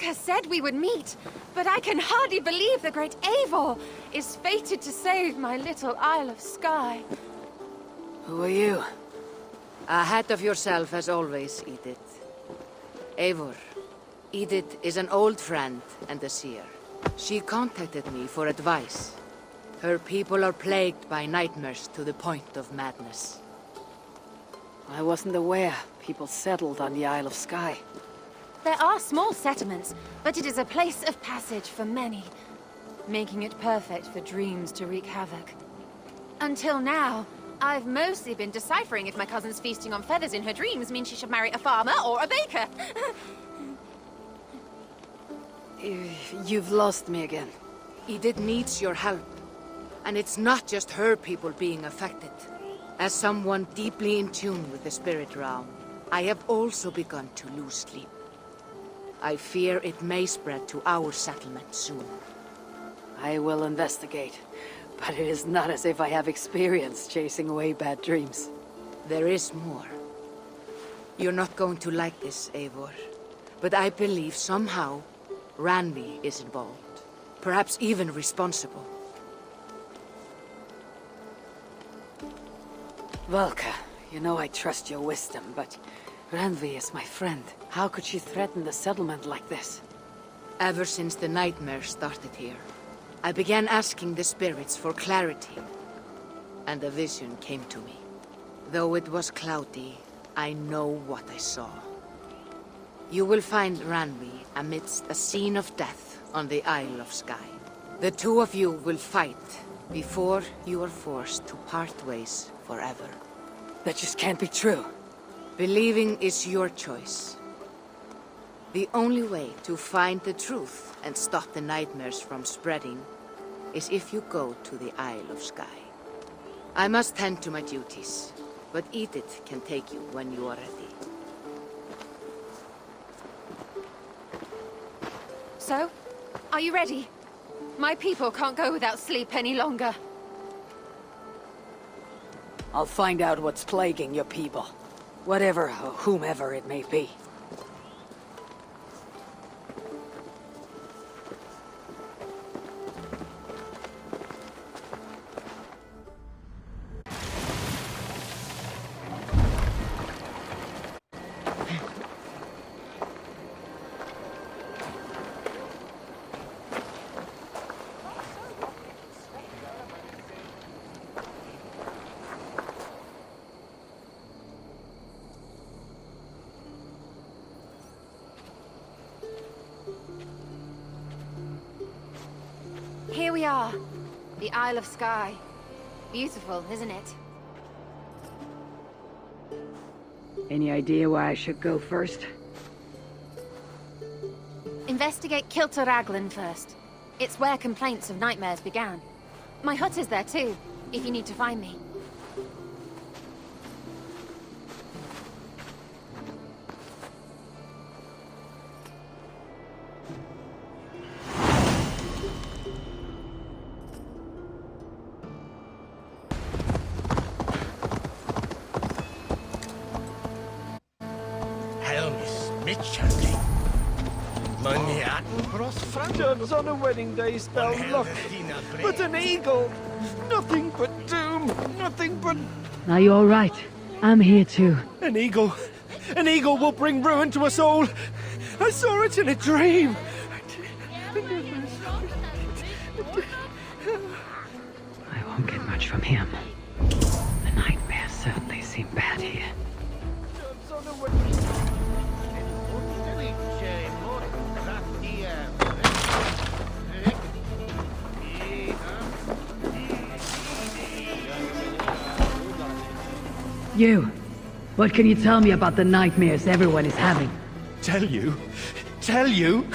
Valka said we would meet, but I can hardly believe the great Eivor is fated to save my little Isle of Skye. Who are you? Ahead of yourself as always, Edith. Eivor. Edith is an old friend and a seer. She contacted me for advice. Her people are plagued by nightmares to the point of madness. I wasn't aware people settled on the Isle of Skye. There are small settlements, but it is a place of passage for many, making it perfect for dreams to wreak havoc. Until now, I've mostly been deciphering if my cousin's feasting on feathers in her dreams means she should marry a farmer or a baker. You've lost me again. Edith needs your help. And it's not just her people being affected. As someone deeply in tune with the spirit realm, I have also begun to lose sleep. I fear it may spread to our settlement soon. I will investigate, but it is not as if I have experience chasing away bad dreams. There is more. You're not going to like this, Eivor, but I believe somehow Randvi is involved. Perhaps even responsible. Valka, you know I trust your wisdom, but Randvi is my friend. How could she threaten the settlement like this? Ever since the nightmare started here, I began asking the spirits for clarity, and a vision came to me. Though it was cloudy, I know what I saw. You will find Randvi amidst a scene of death on the Isle of Skye. The two of you will fight before you are forced to part ways forever. That just can't be true. Believing is your choice. The only way to find the truth and stop the nightmares from spreading is if you go to the Isle of Skye. I must tend to my duties, but Edith can take you when you are ready. So, are you ready? My people can't go without sleep any longer. I'll find out what's plaguing your people. Whatever or whomever it may be. Here we are, the Isle of Skye. Beautiful, isn't it? Any idea why I should go first? Investigate Kilter Raglan first. It's where complaints of nightmares began. My hut is there too, if you need to find me. Judge on a wedding day spell luck, but an eagle! Nothing but doom! Nothing but... Are you alright? I'm here too. An eagle! An eagle will bring ruin to us all! I saw it in a dream! I won't get much from him. The nightmares certainly seem bad here. You! What can you tell me about the nightmares everyone is having? Tell you? Tell you?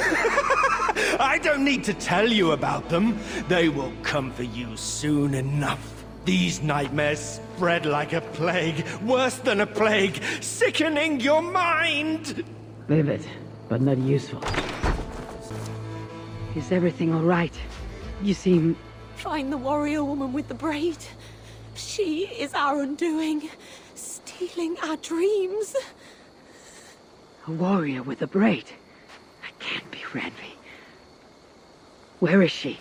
I don't need to tell you about them. They will come for you soon enough. These nightmares spread like a plague, worse than a plague, sickening your mind! Vivid, but not useful. Is everything alright? You seem... Find the warrior woman with the braid. She is our undoing, stealing our dreams. a warrior with a braid. That can't be Ranvi. Where is she?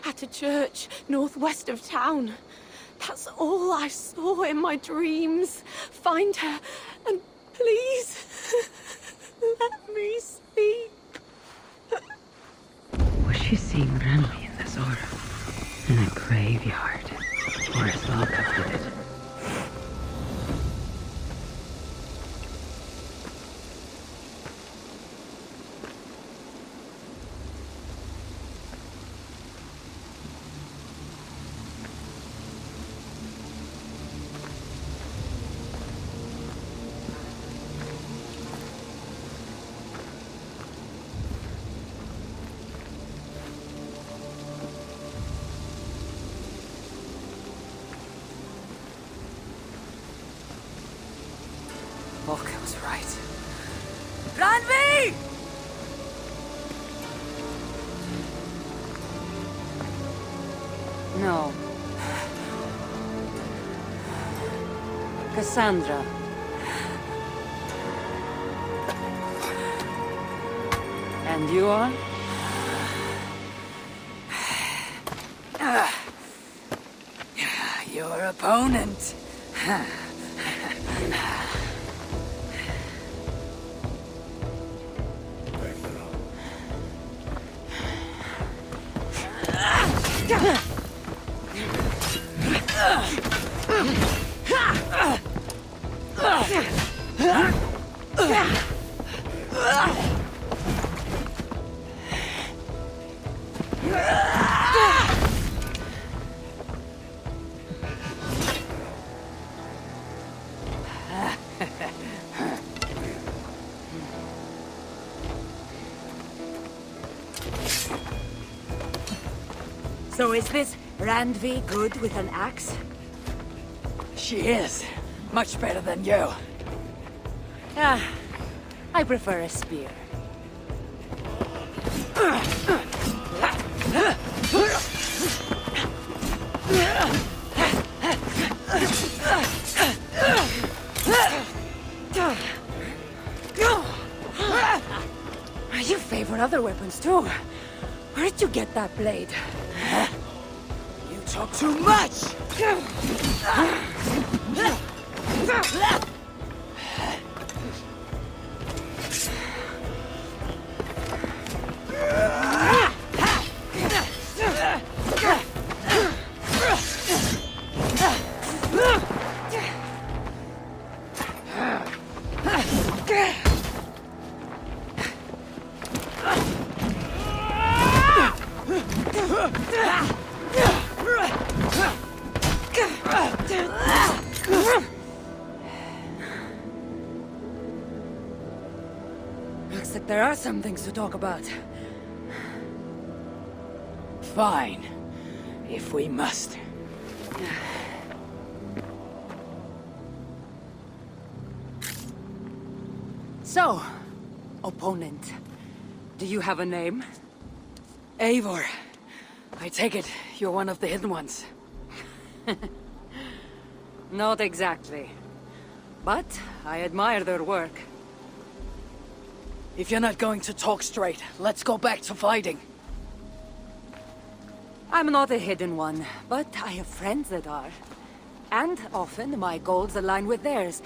At a church northwest of town. That's all I saw in my dreams. Find her, and please, let me sleep. Was she seeing Ranvi in this order? In a graveyard? Or is Valka with it? Volka was right. Ranvi! No. Cassandra. And you are? Your opponent. So is this Randvi good with an axe? She is. Much better than you. I prefer a spear. You favor other weapons too. Where did you get that blade? You talk too much! Looks like there are some things to talk about. Fine. If we must. So, opponent, do you have a name? Eivor. I take it you're one of the hidden ones. Not exactly. But I admire their work. If you're not going to talk straight, let's go back to fighting. I'm not a hidden one, but I have friends that are. And often my goals align with theirs.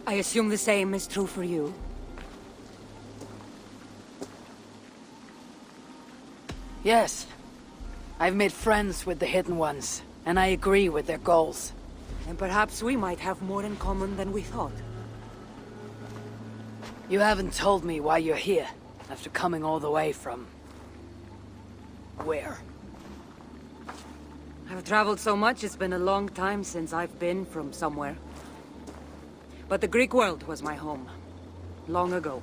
I assume the same is true for you. Yes. I've made friends with the hidden ones, and I agree with their goals. And perhaps we might have more in common than we thought. You haven't told me why you're here, after coming all the way from... where? I've traveled so much, it's been a long time since I've been from somewhere. But the Greek world was my home. Long ago.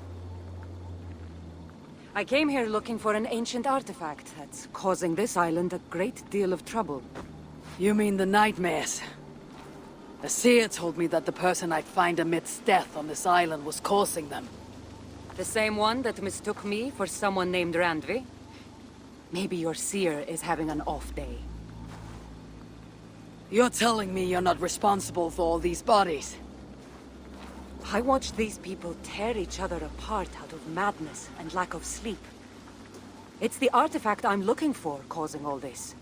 I came here looking for an ancient artifact that's causing this island a great deal of trouble. You mean the nightmares? A seer told me that the person I'd find amidst death on this island was causing them. The same one that mistook me for someone named Randvi? Maybe your seer is having an off day. You're telling me you're not responsible for all these bodies? I watched these people tear each other apart out of madness and lack of sleep. It's the artifact I'm looking for causing all this.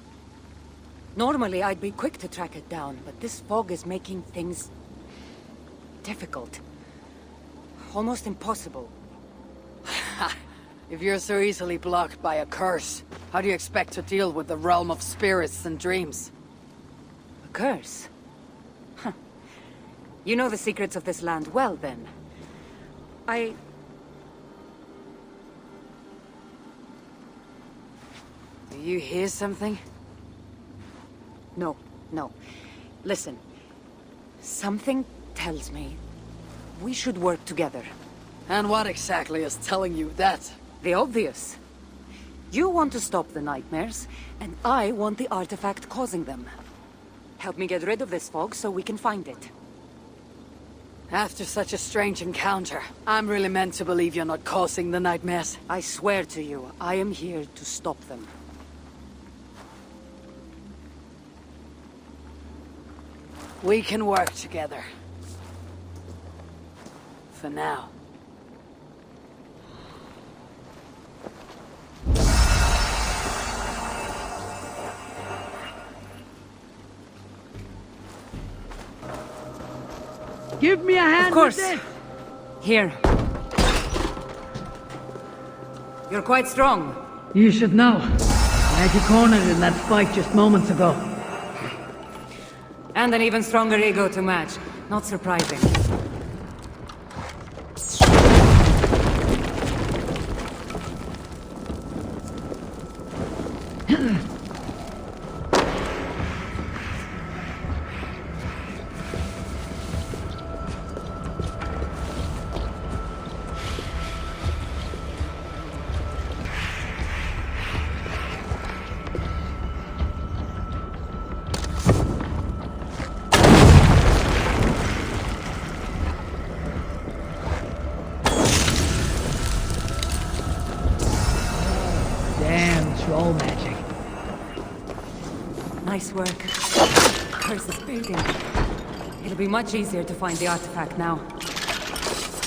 Normally, I'd be quick to track it down, but this fog is making things difficult. Almost impossible. If you're so easily blocked by a curse, how do you expect to deal with the realm of spirits and dreams? A curse? Huh. You know the secrets of this land well, then. Do you hear something? No, no. Listen. Something tells me we should work together. And what exactly is telling you that? The obvious. You want to stop the nightmares, and I want the artifact causing them. Help me get rid of this fog so we can find it. After such a strange encounter, I'm really meant to believe you're not causing the nightmares. I swear to you, I am here to stop them. We can work together. For now. Give me a hand Of course. with this! Here. You're quite strong. You should know. I had you cornered in that fight just moments ago. And an even stronger ego to match. Not surprising. Damn troll magic. Nice work. Curse is fading. It'll be much easier to find the artifact now.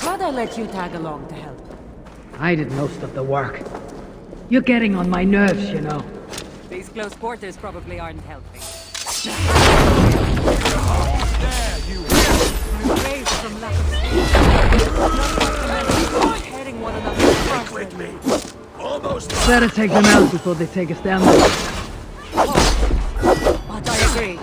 Glad I let you tag along to help. I did most of the work. You're getting on my nerves, you know. These close quarters probably aren't helping. Raised from lack of sleep. Tearing one another apart. With me. Almost. Better take them out before they take us down there. But I agree.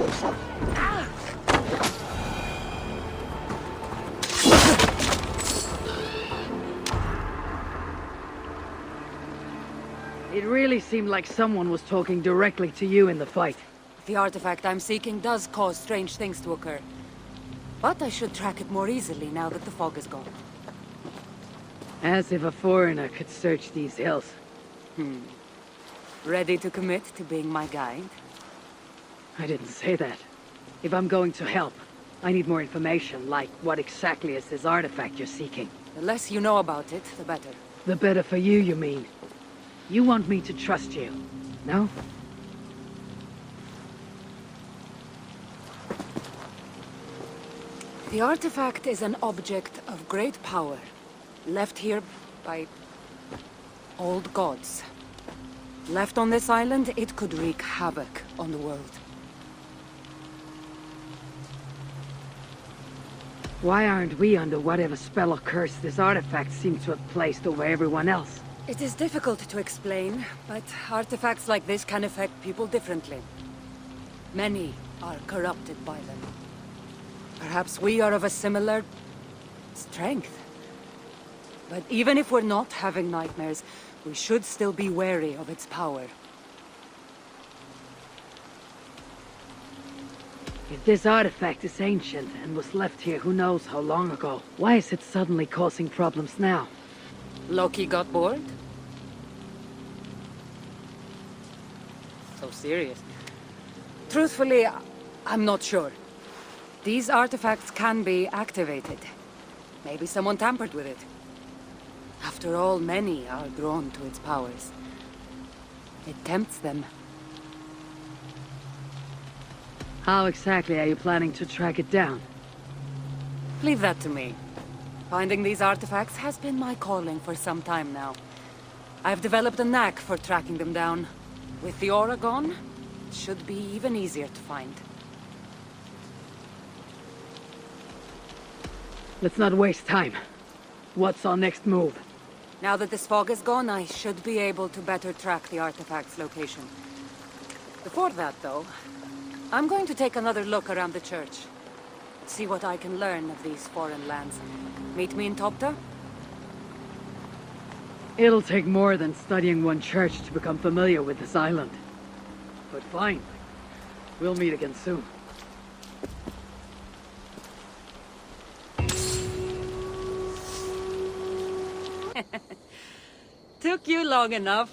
It really seemed like someone was talking directly to you in the fight. The artifact I'm seeking does cause strange things to occur. But I should track it more easily now that the fog is gone. As if a foreigner could search these hills. Ready to commit to being my guide? I didn't say that. If I'm going to help, I need more information, like what exactly is this artifact you're seeking. The less you know about it, the better. The better for you, you mean? You want me to trust you, no? The artifact is an object of great power, left here by old gods. Left on this island, it could wreak havoc on the world. Why aren't we under whatever spell or curse this artifact seems to have placed over everyone else? It is difficult to explain, but artifacts like this can affect people differently. Many are corrupted by them. Perhaps we are of a similar strength. But even if we're not having nightmares, we should still be wary of its power. If this artifact is ancient and was left here who knows how long ago, why is it suddenly causing problems now? Loki got bored? So serious. Truthfully, I'm not sure. These artifacts can be activated. Maybe someone tampered with it. After all, many are drawn to its powers. It tempts them. How exactly are you planning to track it down? Leave that to me. Finding these artifacts has been my calling for some time now. I've developed a knack for tracking them down. With the aura gone, it should be even easier to find. Let's not waste time. What's our next move? Now that this fog is gone, I should be able to better track the artifact's location. Before that, though, I'm going to take another look around the church. See what I can learn of these foreign lands. Meet me in Topta? It'll take more than studying one church to become familiar with this island. But fine. We'll meet again soon. Took you long enough.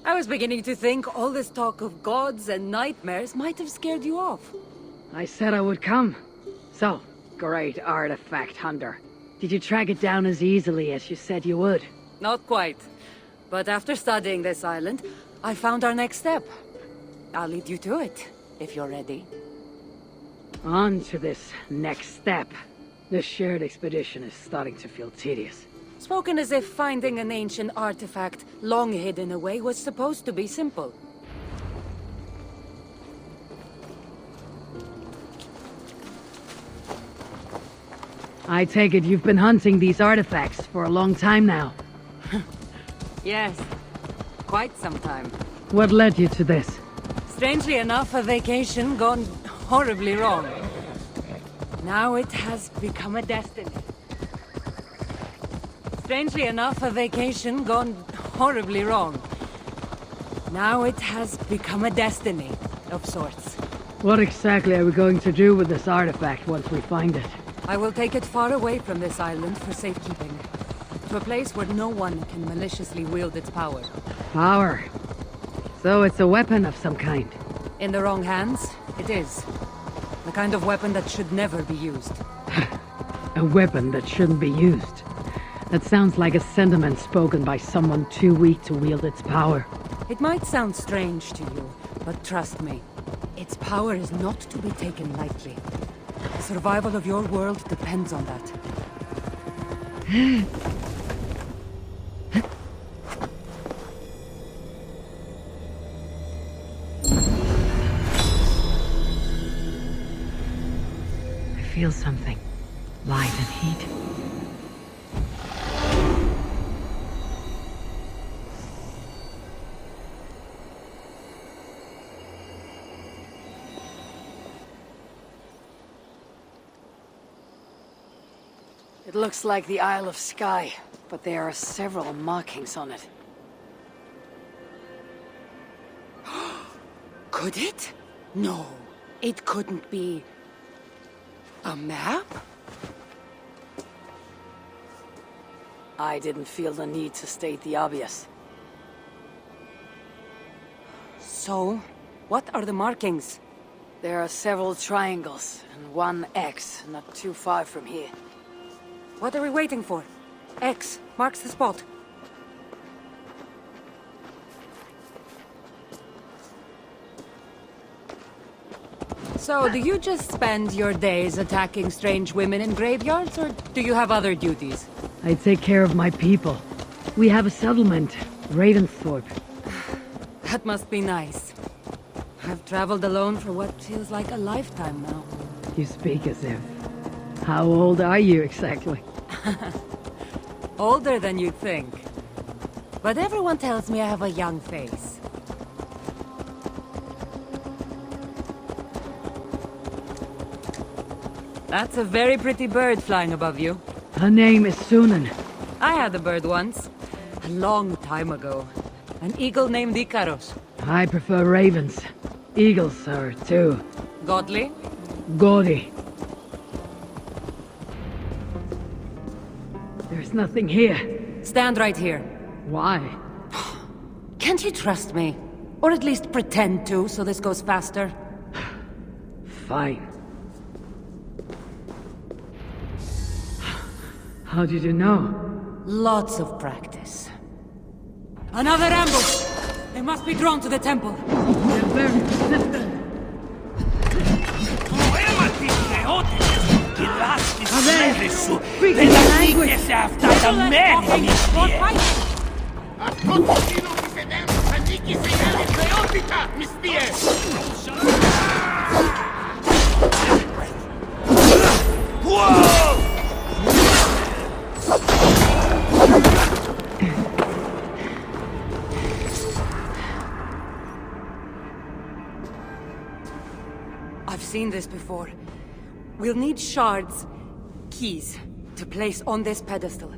I was beginning to think all this talk of gods and nightmares might have scared you off. I said I would come. So, great artifact hunter. Did you track it down as easily as you said you would? Not quite. But after studying this island, I found our next step. I'll lead you to it, if you're ready. On to this next step. This shared expedition is starting to feel tedious. Spoken as if finding an ancient artifact, long hidden away, was supposed to be simple. I take it you've been hunting these artifacts for a long time now. Yes, quite some time. What led you to this? Strangely enough, a vacation gone horribly wrong. Now it has become a destiny. Strangely enough, a vacation gone horribly wrong. Now it has become a destiny, of sorts. What exactly are we going to do with this artifact once we find it? I will take it far away from this island for safekeeping. To a place where no one can maliciously wield its power. Power. So it's a weapon of some kind. In the wrong hands, it is. The kind of weapon that should never be used. A weapon that shouldn't be used. That sounds like a sentiment spoken by someone too weak to wield its power. It might sound strange to you, but trust me, its power is not to be taken lightly. The survival of your world depends on that. I feel something. Light and heat. It looks like the Isle of Skye, but there are several markings on it. Could it? No, it couldn't be. A map? I didn't feel the need to state the obvious. So, what are the markings? There are several triangles, and one X, not too far from here. What are we waiting for? X marks the spot. So, do you just spend your days attacking strange women in graveyards, or do you have other duties? I take care of my people. We have a settlement, Ravensthorpe. That must be nice. I've traveled alone for what feels like a lifetime now. You speak as if. How old are you exactly? Older than you'd think. But everyone tells me I have a young face. That's a very pretty bird flying above you. Her name is Sunan. I had a bird once. A long time ago. An eagle named Ikaros. I prefer ravens. Eagles are too. Godly? Gaudy. There's nothing here. Stand right here. Why? Can't you trust me? Or at least pretend to, so this goes faster? Fine. How did you know? Lots of practice. Another ambush! They must be drawn to the temple. They're very persistent. More fight! I've seen this before. We'll need shards, keys, to place on this pedestal.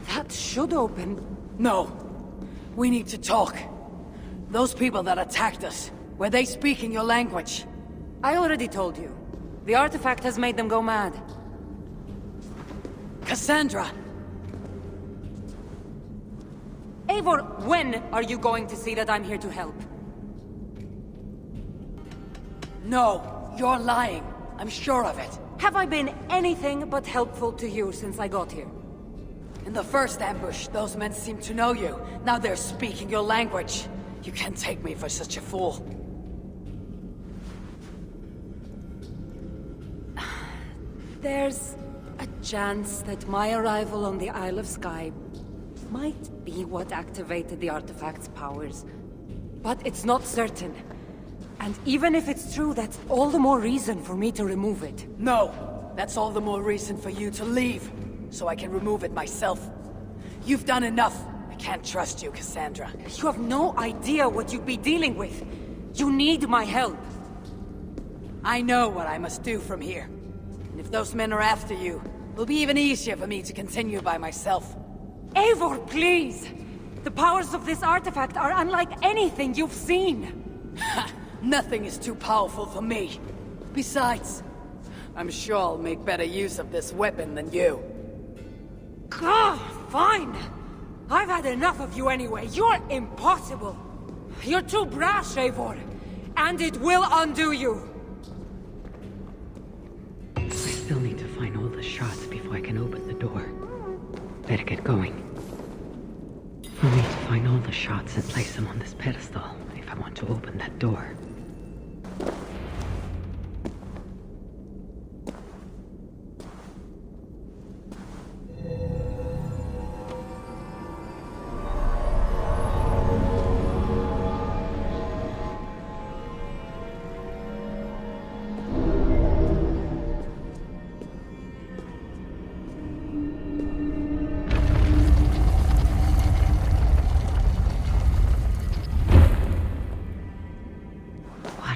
That should open... No. We need to talk. Those people that attacked us, were they speaking your language? I already told you. The artifact has made them go mad. Cassandra! Eivor, when are you going to see that I'm here to help? No, you're lying. I'm sure of it. Have I been anything but helpful to you since I got here? In the first ambush, those men seemed to know you. Now they're speaking your language. You can't take me for such a fool. There's a chance that my arrival on the Isle of Skye might be what activated the artifact's powers. But it's not certain. And even if it's true, that's all the more reason for me to remove it. No! That's all the more reason for you to leave, so I can remove it myself. You've done enough. I can't trust you, Cassandra. You have no idea what you'd be dealing with. You need my help. I know what I must do from here. And if those men are after you, it'll be even easier for me to continue by myself. Eivor, please! The powers of this artifact are unlike anything you've seen. Nothing is too powerful for me. Besides, I'm sure I'll make better use of this weapon than you. Fine! I've had enough of you anyway. You're impossible. You're too brash, Eivor. And it will undo you. I still need to find all the shards before I can open the door. Better get going. I'll need to find all the shards and place them on this pedestal if I want to open that door.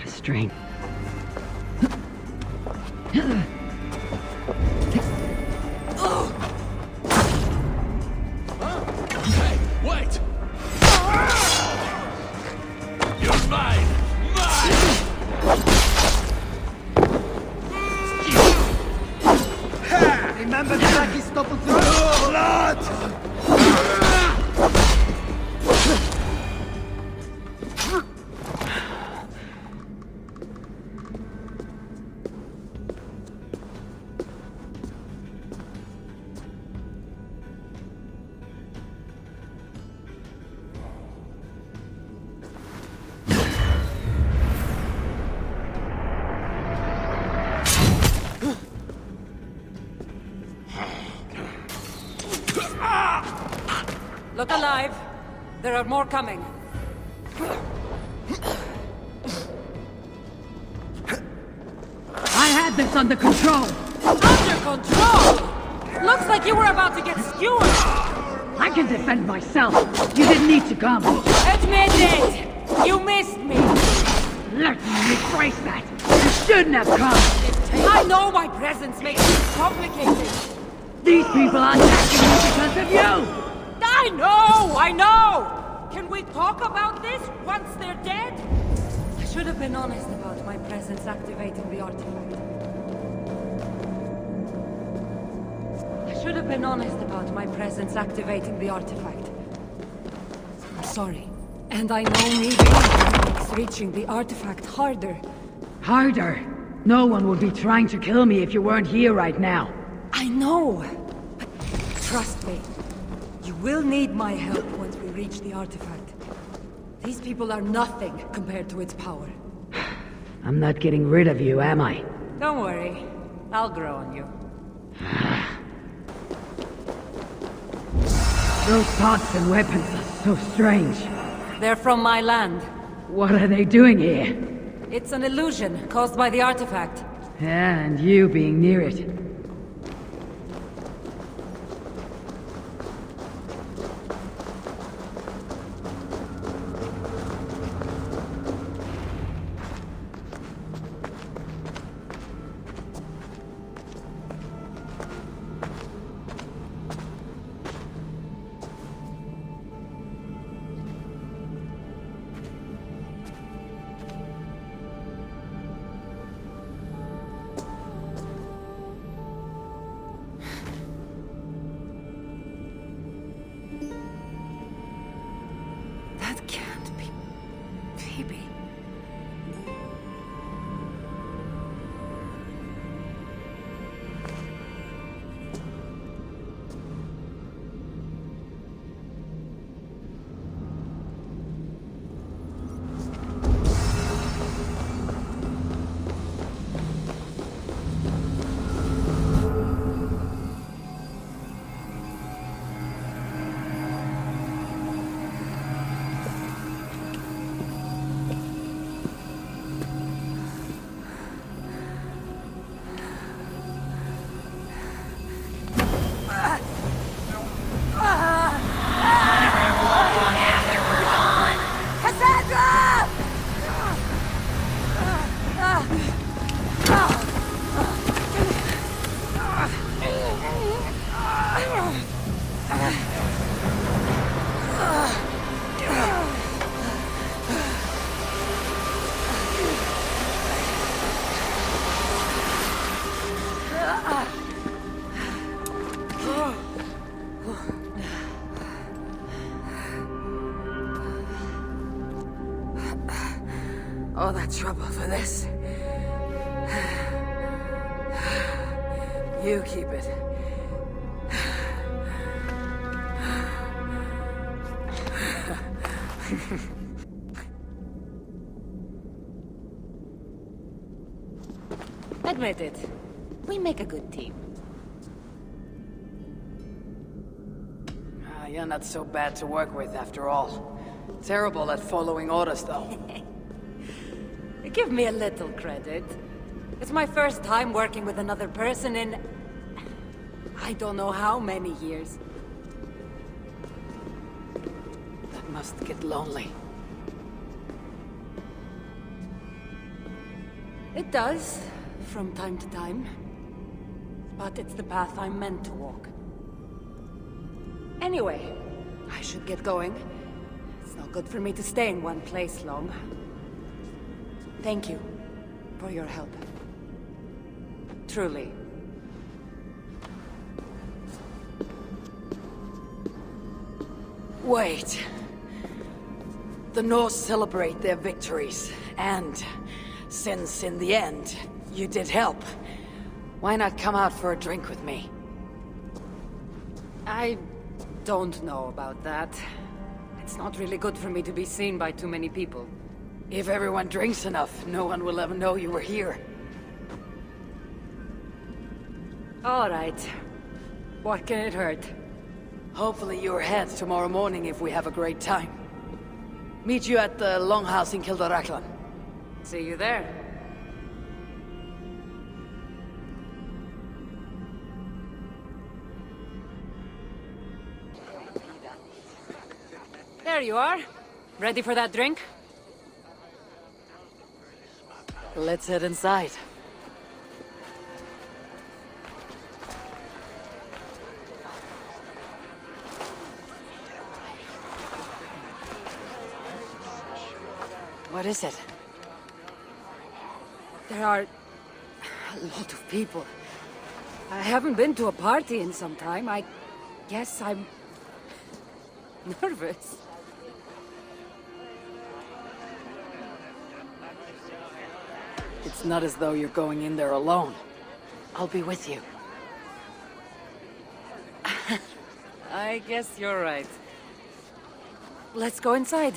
Strain. Hey, wait! You're mine! Remember the lucky stop of the blood! Look alive. There are more coming. I had this under control! Under control! Looks like you were about to get skewered. I can defend myself! You didn't need to come! Admit it! You missed me! Let me rephrase that! You shouldn't have come! I know my presence makes it complicated. These people aren't attacking me because of you! I know! Can we talk about this once they're dead? I should have been honest about my presence activating the artifact. I should have been honest about my presence activating the artifact. I'm sorry. And I know me makes reaching the artifact harder. Harder? No one would be trying to kill me if you weren't here right now. I know! But trust me. You will need my help once we reach the artifact. These people are nothing compared to its power. I'm not getting rid of you, am I? Don't worry. I'll grow on you. Those thoughts and weapons are so strange. They're from my land. What are they doing here? It's an illusion caused by the artifact. Yeah, and you being near it. That can't be Phoebe. All that trouble for this. You keep it. Admit it. We make a good team. You're not so bad to work with after all. Terrible at following orders, though. Give me a little credit. It's my first time working with another person in... I don't know how many years. That must get lonely. It does, from time to time. But it's the path I'm meant to walk. Anyway, I should get going. It's not good for me to stay in one place long. Thank you for your help. Truly. Wait. The Norse celebrate their victories, and since in the end, you did help, why not come out for a drink with me? I don't know about that. It's not really good for me to be seen by too many people. If everyone drinks enough, no one will ever know you were here. All right. What can it hurt? Hopefully you're ahead tomorrow morning if we have a great time. Meet you at the Longhouse in Kildaraklan. See you there. There you are. Ready for that drink? Let's head inside. What is it? There are a lot of people. I haven't been to a party in some time. I guess I'm nervous. It's not as though you're going in there alone. I'll be with you. I guess you're right. Let's go inside.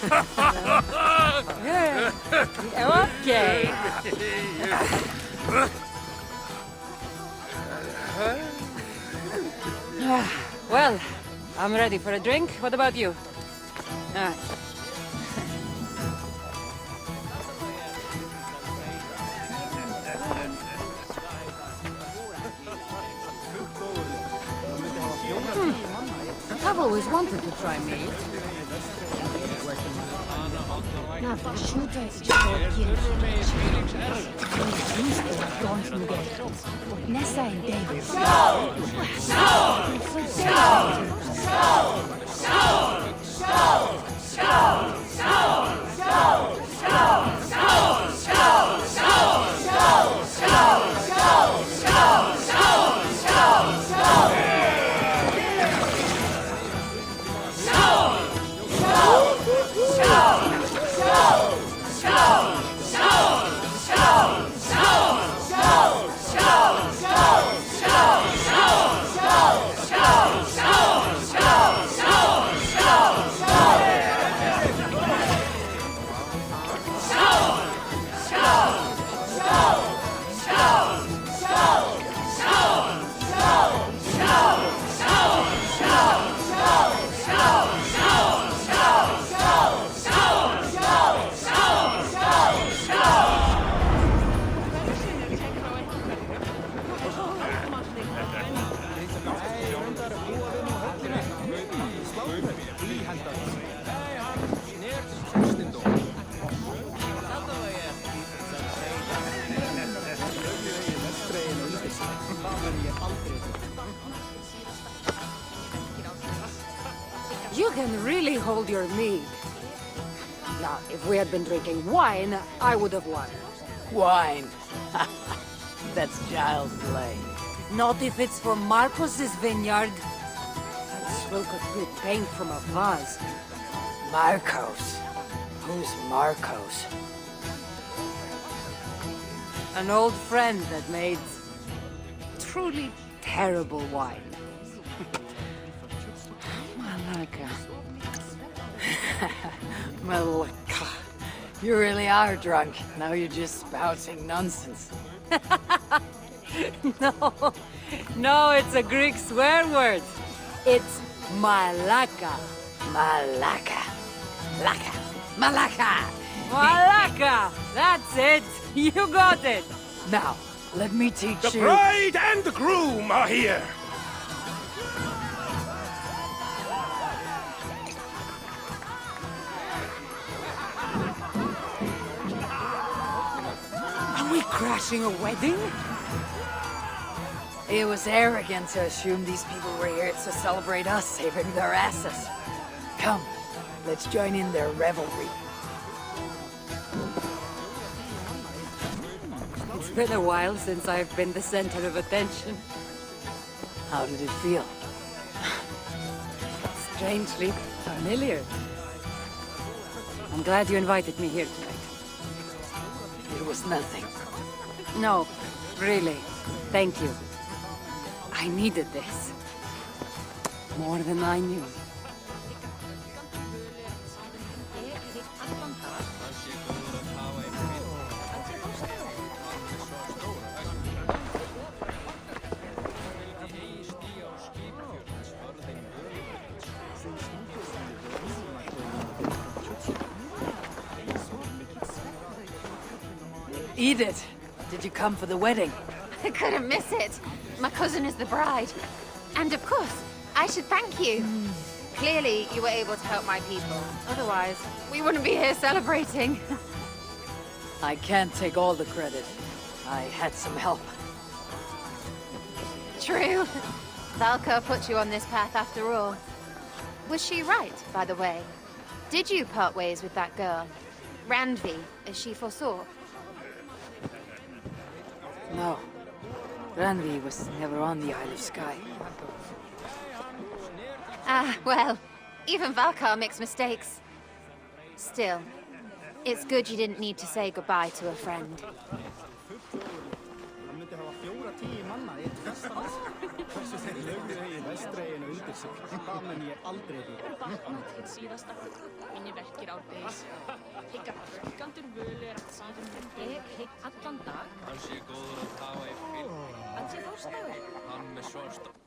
Okay. Well, I'm ready for a drink. What about you? Ah. I've always wanted to try meat. Nessa and David. You can really hold your mead. Now, if we had been drinking wine, I would have won. Wine. That's child's play. Not if it's from Marcos's vineyard. That swill could rip paint from a vase. Marcos. Who's Marcos? An old friend that made truly terrible wine. Malaka. Malaka. You really are drunk. Now you're just spouting nonsense. No, it's a Greek swear word. It's malaka. Malaka. Laka. Malaka. Malaka! That's it! You got it! Now, let me teach The you... bride and the groom are here! Are we crashing a wedding? It was arrogant to assume these people were here to celebrate us saving their asses. Come, let's join in their revelry. It's been a while since I've been the center of attention. How did it feel? Strangely familiar. I'm glad you invited me here tonight. It was nothing. No, really. Thank you. I needed this. More than I knew. Edith, did you come for the wedding? I couldn't miss it. My cousin is the bride. And of course, I should thank you. Clearly, you were able to help my people. Otherwise, we wouldn't be here celebrating. I can't take all the credit. I had some help. True. Valka put you on this path after all. Was she right, by the way? Did you part ways with that girl? Randvi, as she foresaw? No. Ranvi was never on the Isle of Skye. Ah, well, even Valkar makes mistakes. Still, it's good you didn't need to say goodbye to a friend. sig. Það mun ég aldrei því. Hefur batnað til síðasta. Minni verkir árdegis. Hyggar fölgandur völu að síðan. Ég hygg allan dag. Hann sé góður að hafa í fylg. Hann sé þórstagur. Hann með svarsta.